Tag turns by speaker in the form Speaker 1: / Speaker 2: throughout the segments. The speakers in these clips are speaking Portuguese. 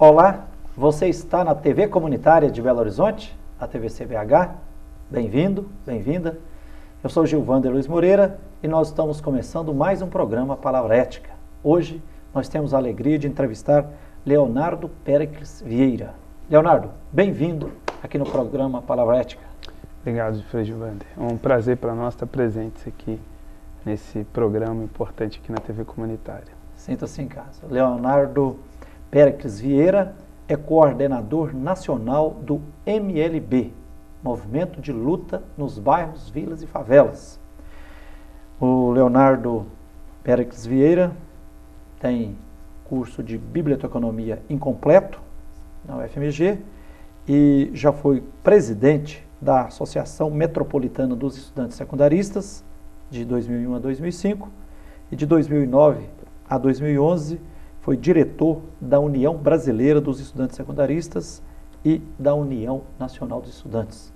Speaker 1: Olá, você está na TV Comunitária de Belo Horizonte, a TV CBH. Bem-vindo, bem-vinda. Eu sou Gilvander Luiz Moreira e nós estamos começando mais um programa Palavra Ética. Hoje nós temos a alegria de entrevistar Leonardo Péricles Vieira. Leonardo, bem-vindo aqui no programa Palavra Ética.
Speaker 2: Obrigado, Frei Gilvander. É um prazer para nós estar presentes aqui nesse programa importante aqui na TV Comunitária.
Speaker 1: Sinta-se em casa. Leonardo Péricles Vieira é coordenador nacional do MLB, Movimento de Luta nos Bairros, Vilas e Favelas. O Leonardo Péricles Vieira tem curso de Biblioteconomia incompleto na UFMG e já foi presidente da Associação Metropolitana dos Estudantes Secundaristas de 2001 a 2005 e de 2009 a 2011 foi diretor da União Brasileira dos Estudantes Secundaristas e da União Nacional dos Estudantes.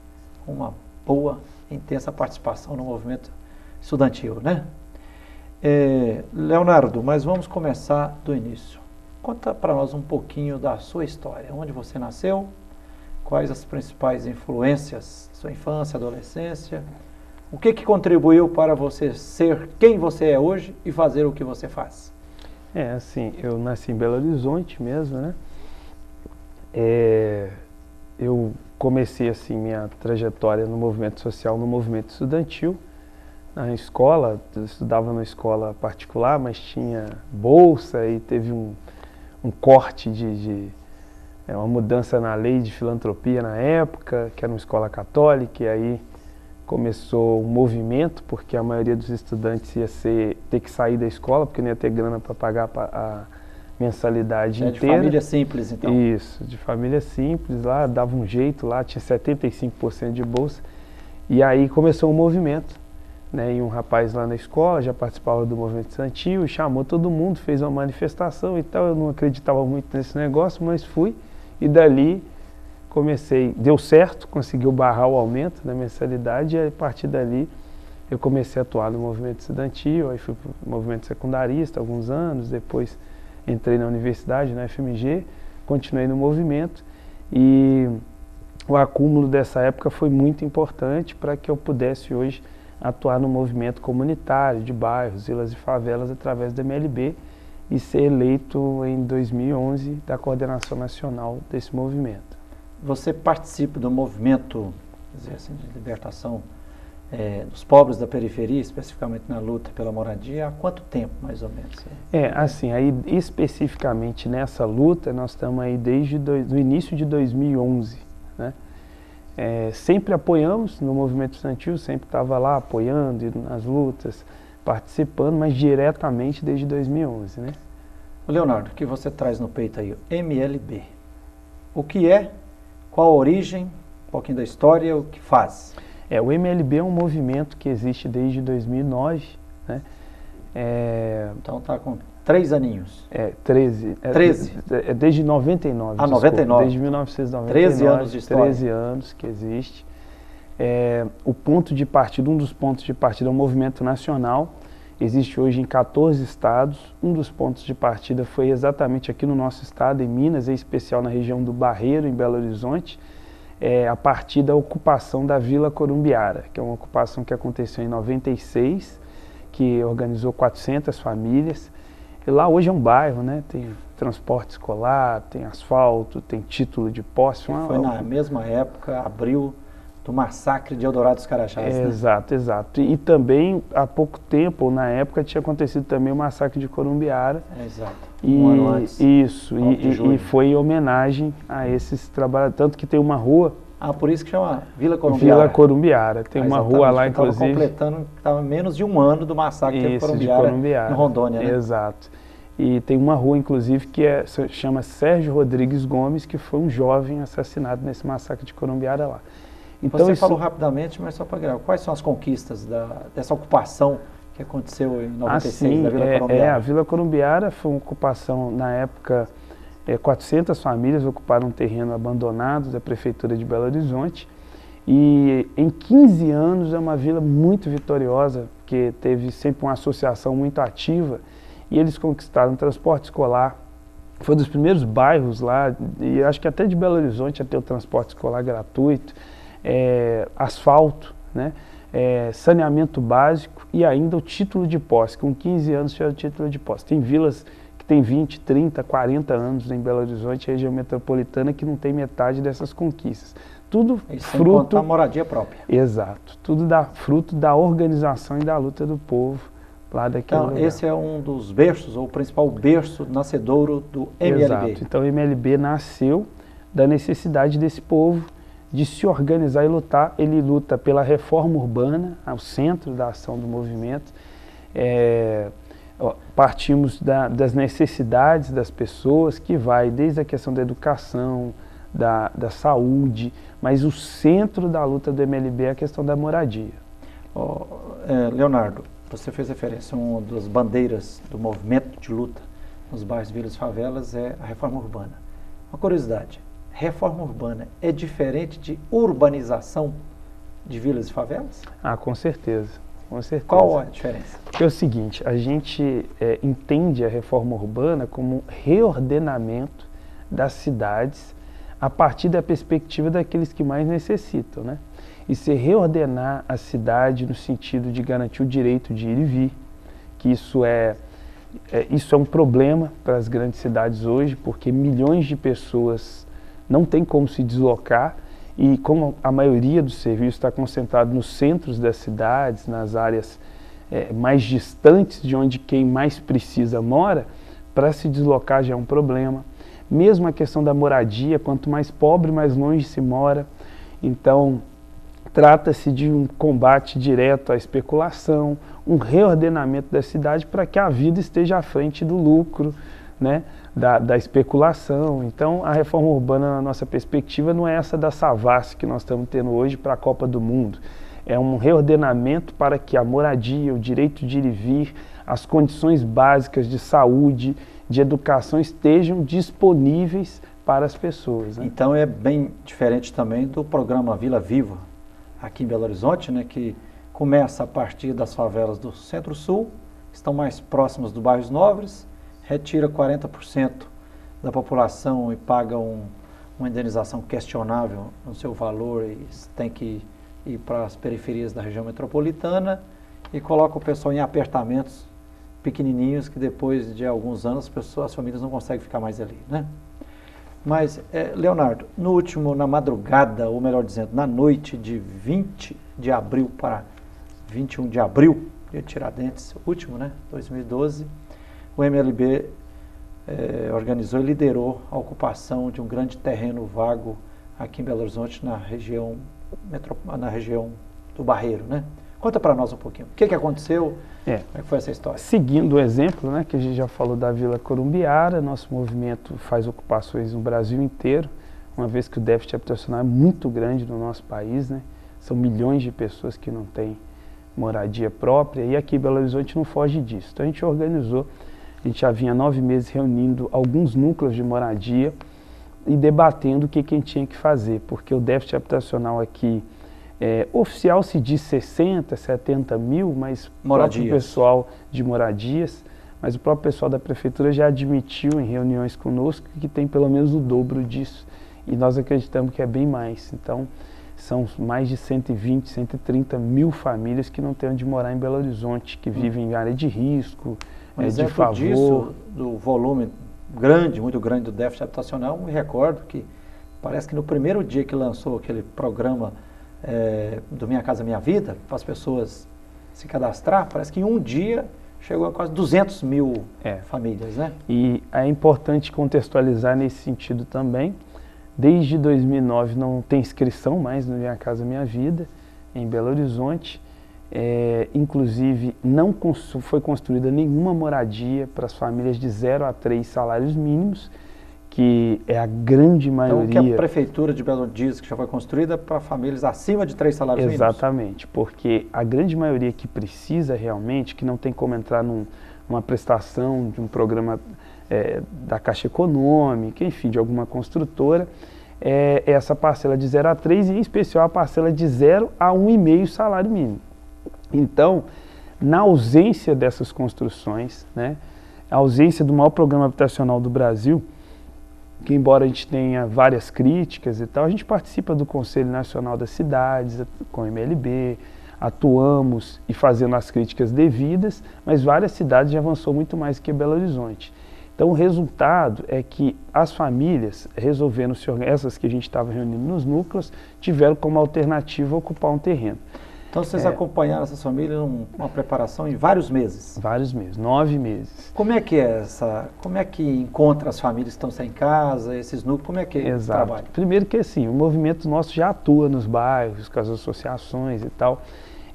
Speaker 1: Uma boa, intensa participação no movimento estudantil, né? Leonardo, mas vamos começar do início. Conta para nós um pouquinho da sua história. Onde você nasceu? Quais as principais influências da sua infância, adolescência? O que contribuiu para você ser quem você é hoje e fazer o que você faz?
Speaker 2: Assim, eu nasci em Belo Horizonte mesmo, né? Eu comecei, assim, minha trajetória no movimento social, no movimento estudantil. Na escola, eu estudava numa escola particular, mas tinha bolsa e teve um corte uma mudança na lei de filantropia na época, que era uma escola católica, e aí começou um movimento, porque a maioria dos estudantes ia ter que sair da escola, porque não ia ter grana para pagar a mensalidade inteira.
Speaker 1: De família simples, então.
Speaker 2: Isso, de família simples, lá dava um jeito, lá tinha 75% de bolsa, e aí começou um movimento, né? E um rapaz lá na escola já participava do movimento estudantil, chamou todo mundo, fez uma manifestação e tal. Eu não acreditava muito nesse negócio, mas fui, e dali comecei, deu certo, conseguiu barrar o aumento da mensalidade, e a partir dali eu comecei a atuar no movimento estudantil. Aí fui para o movimento secundarista alguns anos, depois entrei na universidade, na FMG, continuei no movimento, e o acúmulo dessa época foi muito importante para que eu pudesse hoje atuar no movimento comunitário de bairros, vilas e favelas através do MLB e ser eleito em 2011 da coordenação nacional desse movimento.
Speaker 1: Você participa do movimento, quer dizer assim, de libertação dos pobres da periferia, especificamente na luta pela moradia, há quanto tempo, mais ou menos?
Speaker 2: Assim, aí especificamente nessa luta, nós estamos aí desde o início de 2011, né? Sempre apoiamos no movimento estudantil, sempre estava lá apoiando, indo nas lutas, participando, mas diretamente desde 2011, né?
Speaker 1: Leonardo, o que você traz no peito aí? MLB. O que é? Qual a origem? Um pouquinho da história, o que faz?
Speaker 2: O MLB é um movimento que existe desde 2009, né?
Speaker 1: Então está com 3 aninhos.
Speaker 2: 13.
Speaker 1: 13?
Speaker 2: Desde 99.
Speaker 1: Ah, 99.
Speaker 2: Desde 1999.
Speaker 1: 13 anos de história.
Speaker 2: 13 anos que existe. O ponto de partida, um dos pontos de partida é um movimento nacional. Existe hoje em 14 estados. Um dos pontos de partida foi exatamente aqui no nosso estado, em Minas, em especial na região do Barreiro, em Belo Horizonte, a partir da ocupação da Vila Corumbiara, que é uma ocupação que aconteceu em 96, que organizou 400 famílias. E lá hoje é um bairro, né? Tem transporte escolar, tem asfalto, tem título de posse.
Speaker 1: Foi na mesma época, abril, do massacre de Eldorado dos Carajás, né?
Speaker 2: Exato, exato. E também, há pouco tempo, ou na época, tinha acontecido também o massacre de Corumbiara.
Speaker 1: Exato,
Speaker 2: um
Speaker 1: ano antes.
Speaker 2: Isso, e foi em homenagem a esses trabalhadores, tanto que tem uma rua...
Speaker 1: por isso que chama Vila Corumbiara.
Speaker 2: Vila Corumbiara, tem uma rua lá, inclusive...
Speaker 1: Estava menos de um ano do massacre de Corumbiara, em Rondônia, né?
Speaker 2: Exato. E tem uma rua, inclusive, que chama Sérgio Rodrigues Gomes, que foi um jovem assassinado nesse massacre de Corumbiara lá.
Speaker 1: Então, você falou rapidamente, mas só para gravar, quais são as conquistas dessa ocupação que aconteceu em 96 da Vila Corumbiara?
Speaker 2: A Vila Corumbiara foi uma ocupação, na época, 400 famílias ocuparam um terreno abandonado da Prefeitura de Belo Horizonte, e em 15 anos é uma vila muito vitoriosa, porque teve sempre uma associação muito ativa, e eles conquistaram transporte escolar, foi dos primeiros bairros lá, e acho que até de Belo Horizonte, a ter o transporte escolar gratuito, asfalto, né? Saneamento básico e ainda o título de posse. Com 15 anos tinha o título de posse. Tem vilas que tem 20, 30, 40 anos em Belo Horizonte, região metropolitana, que não tem metade dessas conquistas. Tudo
Speaker 1: sem contar a moradia própria.
Speaker 2: Exato. Tudo fruto da organização e da luta do povo lá daquele lugar.
Speaker 1: Esse é um dos berços, ou o principal berço nascedouro do MLB.
Speaker 2: Exato. Então o MLB nasceu da necessidade desse povo de se organizar e lutar. Ele luta pela reforma urbana, ao centro da ação do movimento. Partimos das necessidades das pessoas, que vai desde a questão da educação, da saúde, mas o centro da luta do MLB é a questão da moradia.
Speaker 1: Leonardo, você fez referência a uma das bandeiras do movimento de luta nos bairros, vilas e favelas, é a reforma urbana. Uma curiosidade, reforma urbana é diferente de urbanização de vilas e favelas?
Speaker 2: Com certeza, com certeza.
Speaker 1: Qual a diferença?
Speaker 2: Porque é o seguinte, a gente entende a reforma urbana como um reordenamento das cidades a partir da perspectiva daqueles que mais necessitam, né? E se reordenar a cidade no sentido de garantir o direito de ir e vir, que isso é um problema para as grandes cidades hoje, porque milhões de pessoas não têm como se deslocar, e como a maioria do serviço está concentrado nos centros das cidades, nas áreas mais distantes de onde quem mais precisa mora, para se deslocar já é um problema. Mesmo a questão da moradia, quanto mais pobre, mais longe se mora. Então, trata-se de um combate direto à especulação, um reordenamento da cidade para que a vida esteja à frente do lucro, né, da especulação. Então, a reforma urbana, na nossa perspectiva, não é essa da Savassi que nós estamos tendo hoje para a Copa do Mundo. É um reordenamento para que a moradia, o direito de ir e vir, as condições básicas de saúde, de educação estejam disponíveis para as pessoas, né?
Speaker 1: Então é bem diferente também do programa Vila Viva, aqui em Belo Horizonte, né, que começa a partir das favelas do Centro-Sul, estão mais próximas dos bairros nobres, retira 40% da população e paga uma indenização questionável no seu valor, e tem que ir para as periferias da região metropolitana e coloca o pessoal em apartamentos pequenininhos que depois de alguns anos as famílias não conseguem ficar mais ali, né? Mas, Leonardo, na madrugada, ou melhor dizendo, na noite de 20 de abril para 21 de abril, dia de Tiradentes, último, né, 2012, o MLB organizou e liderou a ocupação de um grande terreno vago aqui em Belo Horizonte, na região do Barreiro, né? Conta para nós um pouquinho. O que aconteceu? Como é que foi essa história?
Speaker 2: Seguindo o exemplo, né, que a gente já falou da Vila Corumbiara, nosso movimento faz ocupações no Brasil inteiro, uma vez que o déficit habitacional é muito grande no nosso país, né? São milhões de pessoas que não têm moradia própria, e aqui em Belo Horizonte não foge disso. Então a gente organizou, a gente já vinha 9 meses reunindo alguns núcleos de moradia e debatendo o que a gente tinha que fazer, porque o déficit habitacional aqui oficial se diz 60, 70 mil, mas o próprio pessoal de moradias, mas o próprio pessoal da prefeitura já admitiu em reuniões conosco que tem pelo menos o dobro disso, e nós acreditamos que é bem mais. Então, são mais de 120, 130 mil famílias que não têm onde morar em Belo Horizonte, que vivem em área de risco, de favor.
Speaker 1: Disso, do volume grande, muito grande do déficit habitacional, me recordo que parece que no primeiro dia que lançou aquele programa do Minha Casa Minha Vida, para as pessoas se cadastrar, parece que em um dia chegou a quase 200 mil famílias, né?
Speaker 2: E é importante contextualizar nesse sentido também. Desde 2009 não tem inscrição mais no Minha Casa Minha Vida, em Belo Horizonte. Inclusive, não foi construída nenhuma moradia para as famílias de 0 a 3 salários mínimos, que é a grande maioria...
Speaker 1: Então, que a Prefeitura de Belo Horizonte diz que já foi construída para famílias acima de 3 salários mínimos?
Speaker 2: Exatamente, porque a grande maioria que precisa realmente, que não tem como entrar numa prestação de um programa da Caixa Econômica, enfim, de alguma construtora, essa parcela de 0 a 3 e, em especial, a parcela de 0 a 1,5 salário mínimo. Então, na ausência dessas construções, né, a ausência do maior programa habitacional do Brasil, que embora a gente tenha várias críticas e tal, a gente participa do Conselho Nacional das Cidades, com o MLB, atuamos e fazendo as críticas devidas, mas várias cidades já avançou muito mais que Belo Horizonte. Então o resultado é que as famílias, resolvendo se organizar, essas que a gente estava reunindo nos núcleos, tiveram como alternativa ocupar um terreno.
Speaker 1: Então vocês acompanharam essas famílias numa preparação em vários meses?
Speaker 2: Vários meses, 9 meses.
Speaker 1: Como é que é como é que encontra as famílias que estão sem casa, esses núcleos, como é que trabalha?
Speaker 2: Primeiro que assim, o movimento nosso já atua nos bairros, com as associações e tal,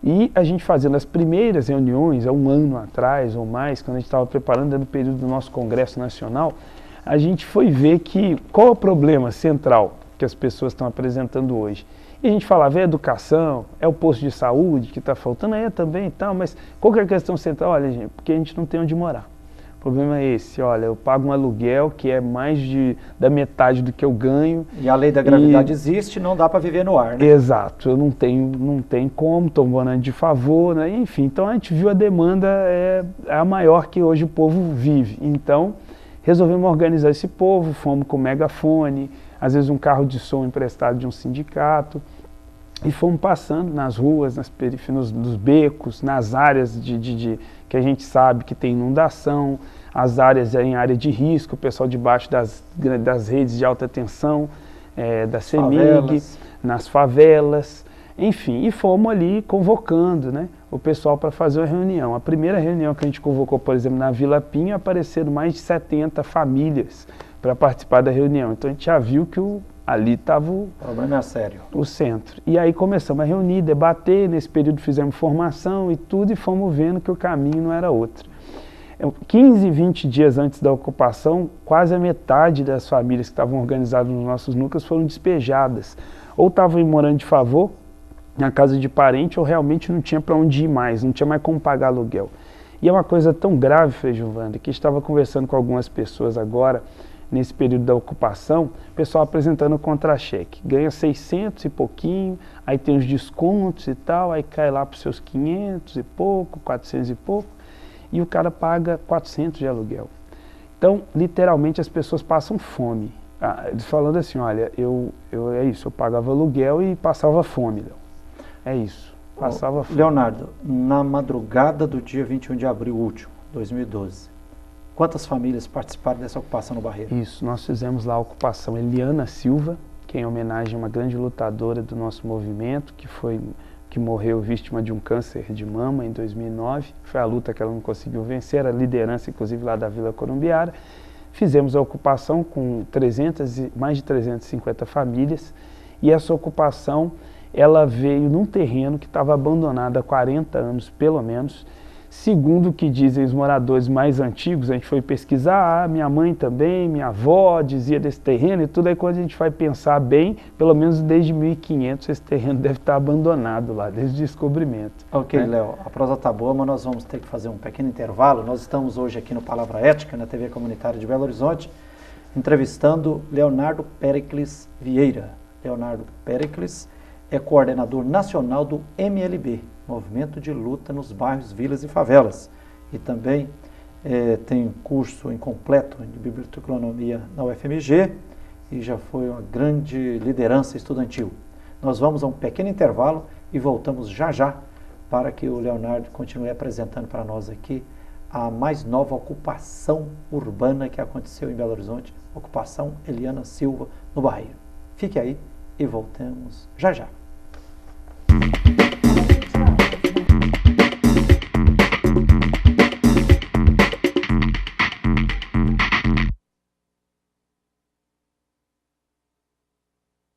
Speaker 2: e a gente fazendo as primeiras reuniões, há um ano atrás ou mais, quando a gente estava preparando no período do nosso Congresso Nacional, a gente foi ver qual é o problema central que as pessoas estão apresentando hoje. E a gente falava, é educação, é o posto de saúde que está faltando, também e tal, mas qual que é a questão central? Olha, gente, porque a gente não tem onde morar. O problema é esse, olha, eu pago um aluguel que é mais da metade do que eu ganho.
Speaker 1: E a lei da gravidade existe, não dá para viver no ar, né?
Speaker 2: Exato, eu não tenho como, estou morando de favor, né? Enfim, então a gente viu a demanda é a maior que hoje o povo vive. Então, resolvemos organizar esse povo, fomos com megafone, às vezes um carro de som emprestado de um sindicato, e fomos passando nas ruas, nas periferias, nos becos, nas áreas que a gente sabe que tem inundação, as áreas em área de risco, o pessoal debaixo das redes de alta tensão, da CEMIG, nas favelas, enfim, e fomos ali convocando, né, o pessoal para fazer uma reunião. A primeira reunião que a gente convocou, por exemplo, na Vila Pinho, apareceram mais de 70 famílias para participar da reunião. Então a gente já viu que ali estava o
Speaker 1: problema é sério.
Speaker 2: O centro. E aí começamos a reunir, debater, nesse período fizemos formação e tudo, e fomos vendo que o caminho não era outro. 15, 20 dias antes da ocupação, quase a metade das famílias que estavam organizadas nos nossos núcleos foram despejadas. Ou estavam morando de favor, na casa de parente, ou realmente não tinha para onde ir mais, não tinha mais como pagar aluguel. E é uma coisa tão grave, Frei Gilvanda, que estava conversando com algumas pessoas agora, nesse período da ocupação, o pessoal apresentando o contra-cheque. Ganha 600 e pouquinho, aí tem os descontos e tal, aí cai lá para os seus 500 e pouco, 400 e pouco, e o cara paga 400 de aluguel. Então, literalmente, as pessoas passam fome. Eles falando assim, olha, é isso, eu pagava aluguel e passava fome, Léo. É isso, passava fome.
Speaker 1: Leonardo, na madrugada do dia 21 de abril último, 2012, quantas famílias participaram dessa ocupação no Barreiro?
Speaker 2: Isso, nós fizemos lá a ocupação Eliana Silva, que é em homenagem a uma grande lutadora do nosso movimento, que morreu vítima de um câncer de mama em 2009. Foi a luta que ela não conseguiu vencer, a liderança inclusive lá da Vila Corumbiara. Fizemos a ocupação com mais de 350 famílias, e essa ocupação ela veio num terreno que estava abandonado há 40 anos, pelo menos. Segundo o que dizem os moradores mais antigos, a gente foi pesquisar, minha mãe também, minha avó dizia desse terreno e tudo, aí quando a gente vai pensar bem, pelo menos desde 1500 esse terreno deve estar abandonado lá, desde o descobrimento.
Speaker 1: Ok, né? Léo, a prosa está boa, mas nós vamos ter que fazer um pequeno intervalo. Nós estamos hoje aqui no Palavra Ética, na TV Comunitária de Belo Horizonte, entrevistando Leonardo Péricles Vieira. Leonardo Péricles é coordenador nacional do MLB, Movimento de Luta nos Bairros, Vilas e Favelas, e também tem curso incompleto de biblioteconomia na UFMG e já foi uma grande liderança estudantil. Nós vamos a um pequeno intervalo e voltamos já já para que o Leonardo continue apresentando para nós aqui a mais nova ocupação urbana que aconteceu em Belo Horizonte, ocupação Eliana Silva no Barreiro. Fique aí e voltamos já já.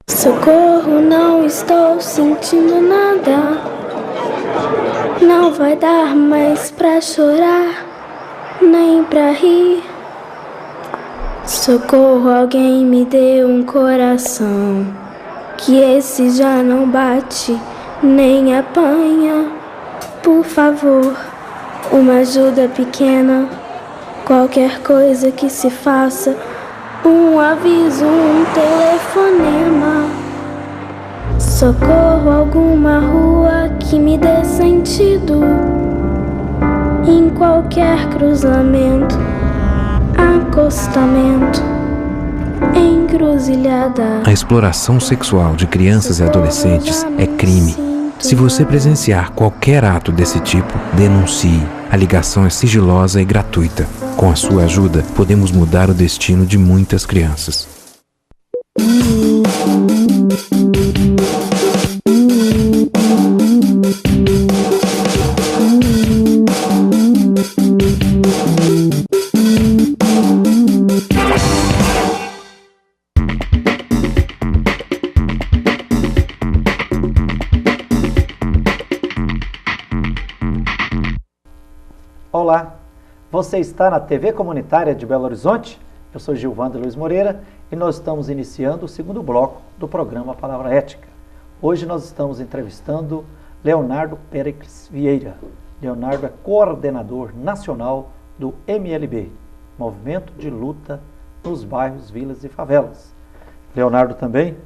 Speaker 3: Socorro, não estou sentindo nada. Não vai dar mais pra chorar, nem pra rir. Socorro, alguém me dê um coração, que esse já não bate, nem apanha. Por favor, uma ajuda pequena, qualquer coisa que se faça, um aviso, um telefonema. Socorro, alguma rua que me dê sentido. Em qualquer cruzamento, acostamento, encruzilhada.
Speaker 4: A exploração sexual de crianças e adolescentes é crime. Se você presenciar qualquer ato desse tipo, denuncie. A ligação é sigilosa e gratuita. Com a sua ajuda, podemos mudar o destino de muitas crianças.
Speaker 1: Olá, você está na TV Comunitária de Belo Horizonte? Eu sou Gilvando Luiz Moreira e nós estamos iniciando o segundo bloco do programa Palavra Ética. Hoje nós estamos entrevistando Leonardo Péricles Vieira. Leonardo é coordenador nacional do MLB, Movimento de Luta nos Bairros, Vilas e Favelas. Leonardo também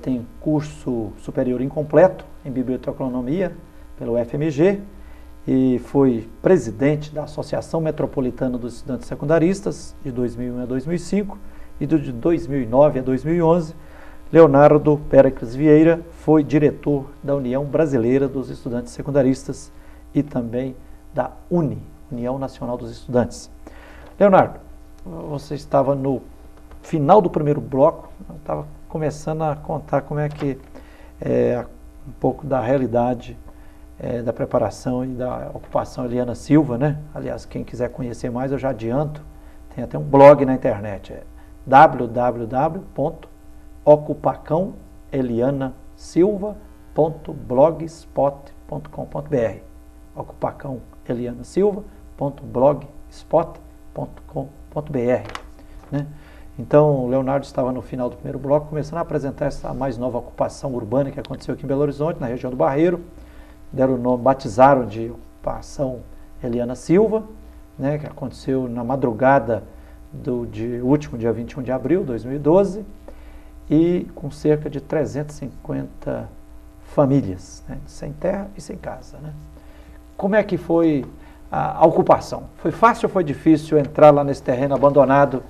Speaker 1: tem curso superior incompleto em biblioteconomia pelo FMG, e foi presidente da Associação Metropolitana dos Estudantes Secundaristas de 2001 a 2005 e de 2009 a 2011. Leonardo Péricles Vieira foi diretor da União Brasileira dos Estudantes Secundaristas e também da UNE, União Nacional dos Estudantes. Leonardo, você estava no final do primeiro bloco, estava começando a contar como é que um pouco da realidade da preparação e da ocupação Eliana Silva, né? Aliás, quem quiser conhecer mais, eu já adianto, tem até um blog na internet, www.ocupacãoelianasilva.blogspot.com.br ocupacãoelianasilva.blogspot.com.br, né? Então, o Leonardo estava no final do primeiro bloco, começando a apresentar essa mais nova ocupação urbana que aconteceu aqui em Belo Horizonte, na região do Barreiro. Deram o nome, batizaram de Ocupação Eliana Silva, né, que aconteceu na madrugada do último dia 21 de abril de 2012, e com cerca de 350 famílias, né, sem terra e sem casa, né. Como é que foi a ocupação? Foi fácil ou foi difícil entrar lá nesse terreno abandonado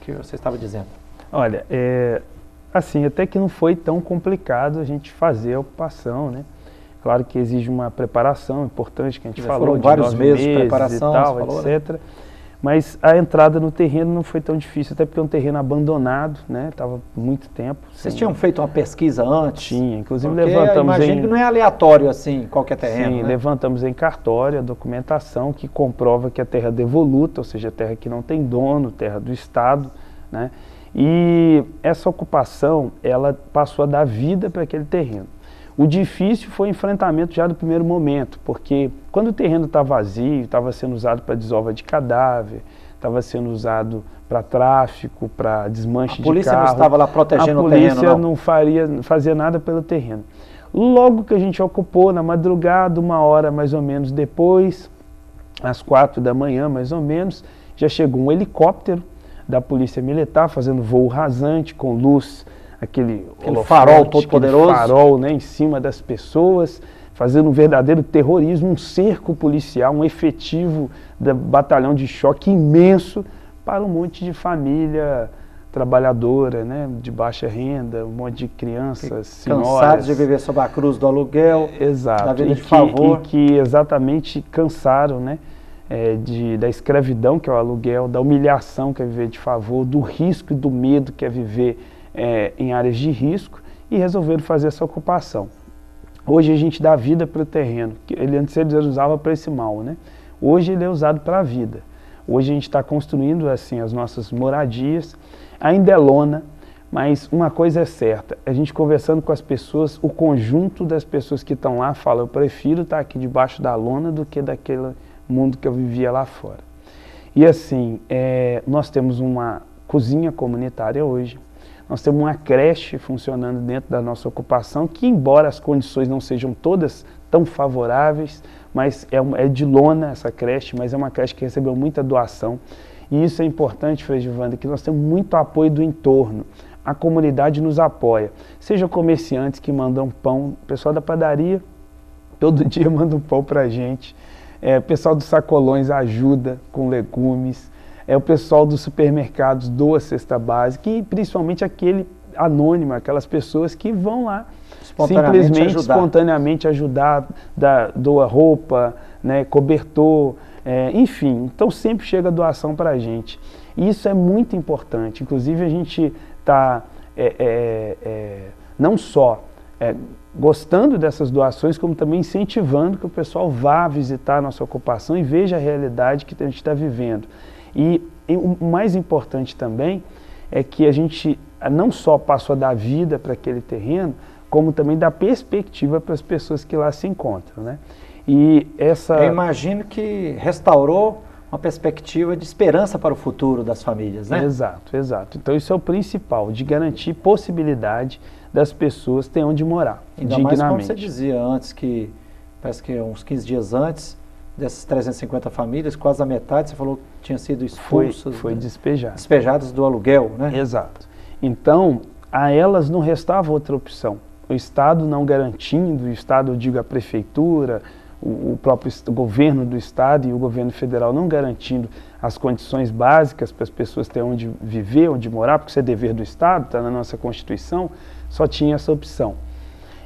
Speaker 1: que você estava dizendo?
Speaker 2: Olha, assim, até que não foi tão complicado a gente fazer a ocupação, né? Claro que exige uma preparação importante, que a gente falou,
Speaker 1: de vários meses de
Speaker 2: preparação, e tal, falou, etc. Né? Mas a entrada no terreno não foi tão difícil, até porque é um terreno abandonado, né? Estava muito tempo.
Speaker 1: Vocês tinham feito uma pesquisa antes?
Speaker 2: Tinha, inclusive
Speaker 1: porque
Speaker 2: levantamos
Speaker 1: imagino que não é aleatório assim, qualquer terreno,
Speaker 2: Sim,
Speaker 1: né?
Speaker 2: Levantamos em cartório a documentação que comprova que a terra é devoluta, ou seja, terra que não tem dono, terra do Estado, né? E essa ocupação, ela passou a dar vida para aquele terreno. O difícil foi o enfrentamento já do primeiro momento, porque quando o terreno está vazio, estava sendo usado para desova de cadáver, estava sendo usado para tráfico, para desmanche de carro. A
Speaker 1: polícia não estava lá protegendo o terreno, não?
Speaker 2: A polícia não fazia nada pelo terreno. Logo que a gente ocupou, na madrugada, 1 hora mais ou menos depois, às 4 da manhã mais ou menos, já chegou um helicóptero da Polícia Militar fazendo voo rasante, com luz, aquele
Speaker 1: farol todo poderoso,
Speaker 2: farol, né, em cima das pessoas, fazendo um verdadeiro terrorismo, um cerco policial, um efetivo da batalhão de choque imenso para um monte de família trabalhadora, né, de baixa renda, um monte de crianças, senhoras.
Speaker 1: Cansados de viver sob a cruz do aluguel,
Speaker 2: exato,
Speaker 1: da vida de favor.
Speaker 2: E que exatamente cansaram, né, da escravidão, que é o aluguel, da humilhação, que é viver de favor, do risco e do medo, que é viver em áreas de risco, e resolveram fazer essa ocupação. Hoje a gente dá vida para o terreno, que antes ele usava para esse mal, né? Hoje ele é usado para a vida. Hoje a gente está construindo assim as nossas moradias, ainda é lona, mas uma coisa é certa, a gente conversando com as pessoas, o conjunto das pessoas que estão lá fala, eu prefiro estar aqui debaixo da lona do que daquele mundo que eu vivia lá fora. E assim, nós temos uma cozinha comunitária hoje, nós temos uma creche funcionando dentro da nossa ocupação, que embora as condições não sejam todas tão favoráveis, mas é de lona essa creche, mas é uma creche que recebeu muita doação. E isso é importante, Frei Gilvando, que nós temos muito apoio do entorno. A comunidade nos apoia, seja comerciantes que mandam pão, o pessoal da padaria todo dia manda um pão para a gente, o pessoal dos sacolões ajuda com legumes, o pessoal dos supermercados doa cesta básica e principalmente aquele anônimo, aquelas pessoas que vão lá simplesmente, espontaneamente ajudar, doa roupa, né, cobertor, enfim. Então sempre chega doação para a gente. E isso é muito importante. Inclusive a gente está não só gostando dessas doações, como também incentivando que o pessoal vá visitar a nossa ocupação e veja a realidade que a gente está vivendo. E o mais importante também é que a gente não só passou a dar vida para aquele terreno, como também dá perspectiva para as pessoas que lá se encontram, né? E
Speaker 1: eu imagino que restaurou uma perspectiva de esperança para o futuro das famílias, né?
Speaker 2: Exato, exato. Então isso é o principal, de garantir possibilidade das pessoas terem onde morar,
Speaker 1: ainda
Speaker 2: dignamente.
Speaker 1: Mais como você dizia antes, que parece que uns 15 dias antes, dessas 350 famílias, quase a metade, você falou que tinha sido expulsas.
Speaker 2: Foi despejado.
Speaker 1: Despejadas do aluguel, né?
Speaker 2: Exato. Então, a elas não restava outra opção. O Estado não garantindo, o Estado, eu digo a Prefeitura, o próprio governo do Estado e o governo federal não garantindo as condições básicas para as pessoas terem onde viver, onde morar, porque isso é dever do Estado, está na nossa Constituição, só tinha essa opção.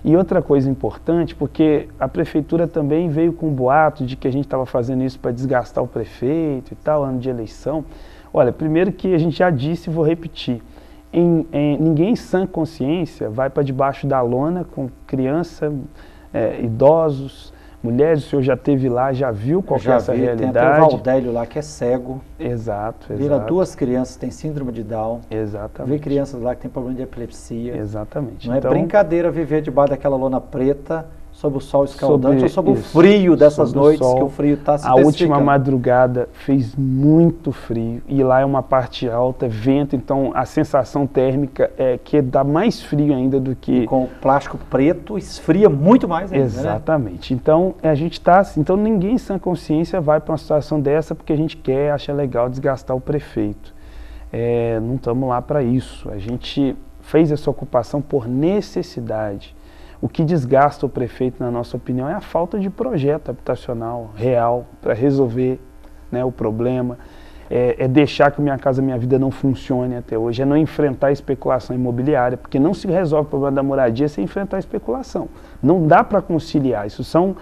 Speaker 2: E outra coisa importante, porque a Prefeitura também veio com um boato de que a gente estava fazendo isso para desgastar o prefeito e tal, ano de eleição. Olha, primeiro que a gente já disse e vou repetir, ninguém em sã consciência vai para debaixo da lona com criança, idosos, mulheres. O senhor já esteve lá, já viu qual é essa realidade.
Speaker 1: Tem até o Valdélio lá que é cego.
Speaker 2: Exato, exato.
Speaker 1: Vira 2 crianças que têm síndrome de Down.
Speaker 2: Exatamente.
Speaker 1: Vê crianças lá que têm problema de epilepsia.
Speaker 2: Exatamente.
Speaker 1: Não então, é brincadeira viver debaixo daquela lona preta, sob o sol escaldante ou sob o frio dessas noites, que o frio está se
Speaker 2: A última madrugada fez muito frio e lá é uma parte alta, vento, então a sensação térmica é que dá mais frio ainda do que...
Speaker 1: E com o plástico preto esfria muito mais ainda,
Speaker 2: exatamente. Né? Então a gente está assim, então ninguém em sã consciência vai para uma situação dessa porque a gente quer, acha legal desgastar o prefeito. Não estamos lá para isso. A gente fez essa ocupação por necessidade. O que desgasta o prefeito, na nossa opinião, é a falta de projeto habitacional real para resolver, né, o problema. É deixar que Minha Casa Minha Vida não funcione até hoje, é não enfrentar a especulação imobiliária, porque não se resolve o problema da moradia sem enfrentar a especulação. Não dá para conciliar, isso são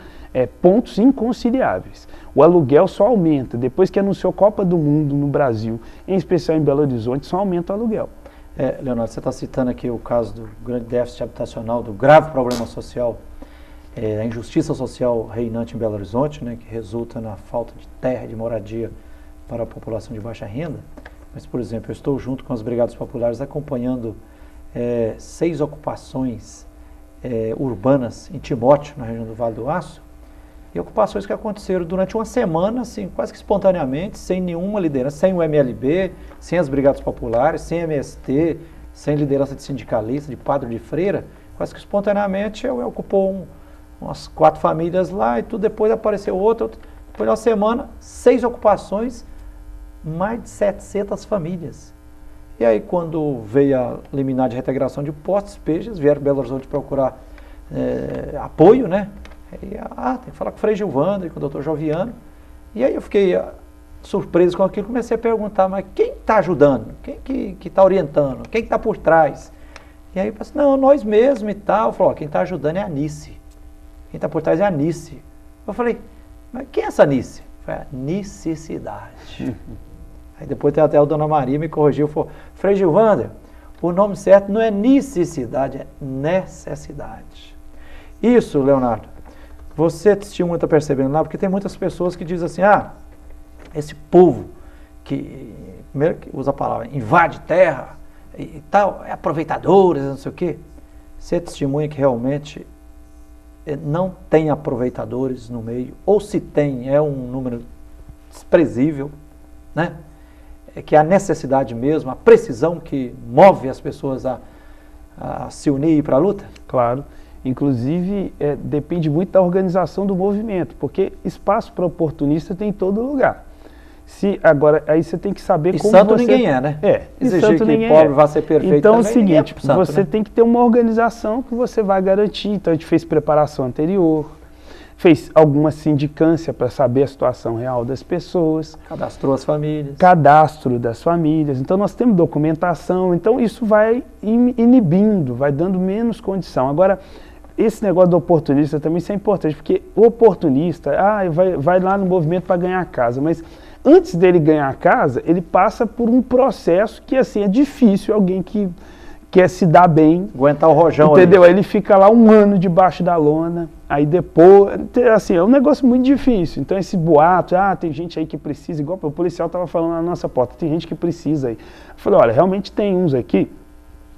Speaker 2: pontos inconciliáveis. O aluguel só aumenta, depois que anunciou Copa do Mundo no Brasil, em especial em Belo Horizonte, só aumenta o aluguel.
Speaker 1: Leonardo, você está citando aqui o caso do grande déficit habitacional, do grave problema social, a injustiça social reinante em Belo Horizonte, né, que resulta na falta de terra e de moradia para a população de baixa renda. Mas, por exemplo, eu estou junto com as Brigadas Populares acompanhando 6 ocupações urbanas em Timóteo, na região do Vale do Aço, e ocupações que aconteceram durante uma semana, assim, quase que espontaneamente, sem nenhuma liderança, sem o MLB, sem as Brigadas Populares, sem MST, sem liderança de sindicalista, de padre, de freira, quase que espontaneamente ocupou umas 4 famílias lá e tudo, depois apareceu outra, depois de uma semana, 6 ocupações, mais de 700 famílias. E aí quando veio a liminar de reintegração de postos, PEJs, vieram Belo Horizonte procurar apoio, né? Aí, tem que falar com o Frei Gilvander, com o doutor Joviano. E aí eu fiquei surpreso com aquilo, comecei a perguntar, mas quem está ajudando? Quem que está orientando? Quem está por trás? E aí eu pensei, não, nós mesmos e tal. Falou, quem está ajudando é a Anice. Quem está por trás é a Anice. Eu falei, mas quem é essa Anice? Foi a necessidade. Aí depois tem até a dona Maria me corrigiu, falou, Frei Gilvander, o nome certo não é necessidade, é necessidade. Isso, Leonardo, você tinha muito percebendo lá, porque tem muitas pessoas que dizem assim, esse povo que, primeiro que usa a palavra, invade terra e tal, é aproveitadores, não sei o quê. Você testemunha que realmente não tem aproveitadores no meio, ou se tem, é um número desprezível, né? Que é a necessidade mesmo, a precisão que move as pessoas a se unir e ir para a luta?
Speaker 2: Claro. Inclusive, depende muito da organização do movimento, porque espaço para oportunista tem em todo lugar. Agora, aí você tem que saber como
Speaker 1: santo ninguém é, né? Exigir que pobre vá ser perfeito
Speaker 2: então
Speaker 1: também,
Speaker 2: é o seguinte,
Speaker 1: santo,
Speaker 2: você tem que ter uma organização que você vai garantir. Então a gente fez preparação anterior, fez alguma sindicância para saber a situação real das pessoas.
Speaker 1: Cadastrou as famílias.
Speaker 2: Cadastro das famílias. Então nós temos documentação, então isso vai inibindo, vai dando menos condição. Agora, esse negócio do oportunista também isso é importante, porque o oportunista, vai lá no movimento para ganhar casa, mas antes dele ganhar a casa, ele passa por um processo que assim é difícil, alguém que quer se dar bem.
Speaker 1: Aguentar o rojão.
Speaker 2: Entendeu? Aí ele fica lá 1 ano debaixo da lona, aí depois, assim, é um negócio muito difícil. Então esse boato, tem gente aí que precisa, igual o policial estava falando na nossa porta, tem gente que precisa aí. Eu falei, olha, realmente tem uns aqui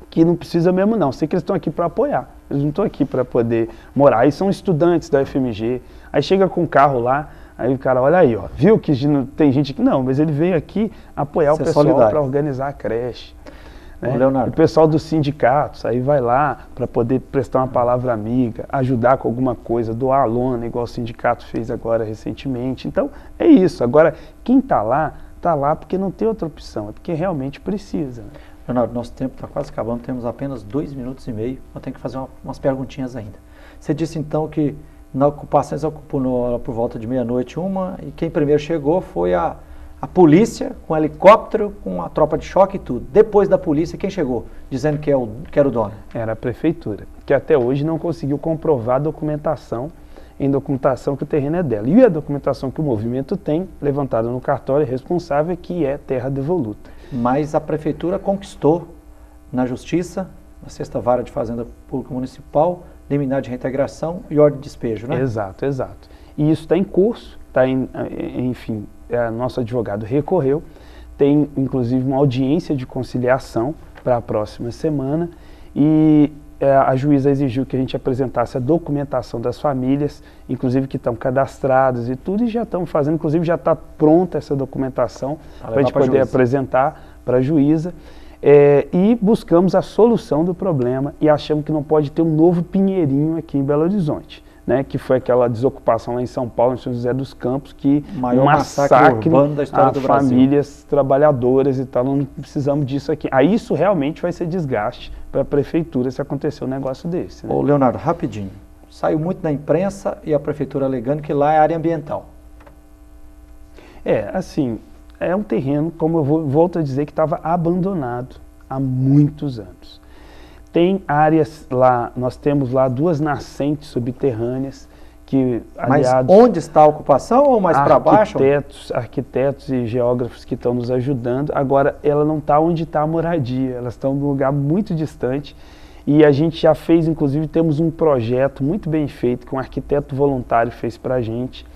Speaker 2: que não precisa mesmo não, sei que eles estão aqui para apoiar, eles não estão aqui para poder morar, aí são estudantes da FMG, aí chega com o carro lá, aí o cara, olha aí, ó, viu que tem gente que não, mas ele veio aqui apoiar o pessoal para organizar a creche. Né? O pessoal dos sindicatos, aí vai lá para poder prestar uma palavra amiga, ajudar com alguma coisa, doar a lona, igual o sindicato fez agora recentemente. Então, é isso. Agora, quem está lá porque não tem outra opção, é porque realmente precisa. Né?
Speaker 1: Leonardo, nosso tempo está quase acabando, temos apenas 2 minutos e meio, eu tenho que fazer umas perguntinhas ainda. Você disse então que na ocupação, você ocupou por volta de meia-noite e quem primeiro chegou foi a polícia, com helicóptero, com a tropa de choque e tudo. Depois da polícia, quem chegou dizendo que era o dono? Era
Speaker 2: a prefeitura, que até hoje não conseguiu comprovar a documentação que o terreno é dela. E a documentação que o movimento tem, levantada no cartório responsável, que é terra devoluta.
Speaker 1: Mas a prefeitura conquistou na justiça, na 6ª Vara de Fazenda Pública Municipal, liminar de reintegração e ordem de despejo, né?
Speaker 2: Exato. E isso está em curso, enfim, nosso advogado recorreu, tem inclusive uma audiência de conciliação para a próxima semana e a juíza exigiu que a gente apresentasse a documentação das famílias, inclusive que estão cadastradas e tudo, e já estamos fazendo, inclusive já está pronta essa documentação para a gente poder apresentar para a juíza. E buscamos a solução do problema e achamos que não pode ter um novo Pinheirinho aqui em Belo Horizonte, né, que foi aquela desocupação lá em São Paulo, em São José dos Campos, que
Speaker 1: maior massacre urbano da história do Brasil.
Speaker 2: Famílias trabalhadoras e tal, não precisamos disso aqui. Aí isso realmente vai ser desgaste para a prefeitura se acontecer um negócio desse. Né?
Speaker 1: Ô Leonardo, rapidinho, saiu muito na imprensa e a prefeitura alegando que lá é área ambiental.
Speaker 2: Assim, é um terreno, como eu volto a dizer, que estava abandonado há muitos anos. Tem áreas lá, nós temos lá 2 nascentes subterrâneas que, aliados...
Speaker 1: Mas onde está a ocupação ou mais para baixo?
Speaker 2: Arquitetos e geógrafos que estão nos ajudando. Agora, ela não está onde está a moradia, elas estão num lugar muito distante. E a gente já fez, inclusive, temos um projeto muito bem feito que um arquiteto voluntário fez para a gente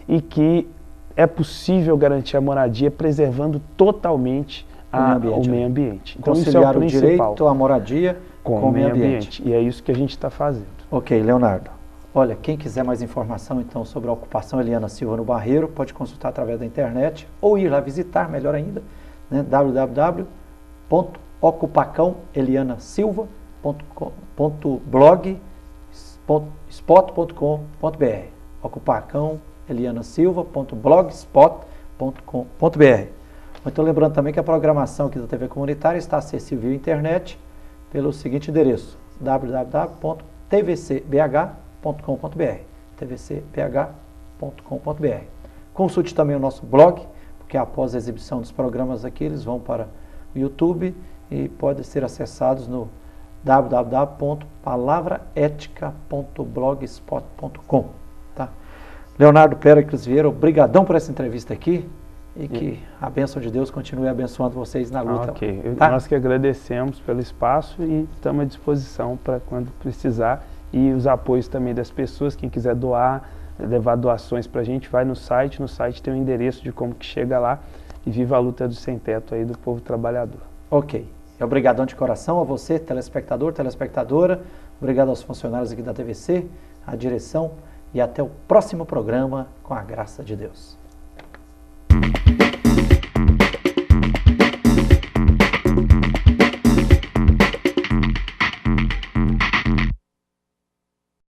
Speaker 2: e que é possível garantir a moradia preservando totalmente o meio ambiente.
Speaker 1: Então, conciliar isso é o direito à moradia com o meio ambiente.
Speaker 2: E é isso que a gente está fazendo.
Speaker 1: Ok, Leonardo. Olha, quem quiser mais informação então sobre a ocupação Eliana Silva no Barreiro, pode consultar através da internet ou ir lá visitar, melhor ainda, né, www.ocupacãoelianasilva.blogspot.com.br ocupacãoelianasilva.blogspot.com.br. Então lembrando também que a programação aqui da TV Comunitária está acessível à internet pelo seguinte endereço, www.tvcbh.com.br tvcbh.com.br. Consulte também o nosso blog, porque após a exibição dos programas aqui, eles vão para o YouTube e podem ser acessados no www.palavraetica.blogspot.com. Tá? Leonardo Péricles Vieira, obrigadão por essa entrevista aqui e que a bênção de Deus continue abençoando vocês na luta.
Speaker 2: Ok,
Speaker 1: tá?
Speaker 2: Nós que agradecemos pelo espaço e estamos à disposição para quando precisar e os apoios também das pessoas, quem quiser doar, levar doações para a gente, vai no site tem o endereço de como que chega lá e viva a luta do sem teto aí do povo trabalhador.
Speaker 1: Ok, obrigadão de coração a você, telespectador, telespectadora, obrigado aos funcionários aqui da TVC, à direção e até o próximo programa com a graça de Deus.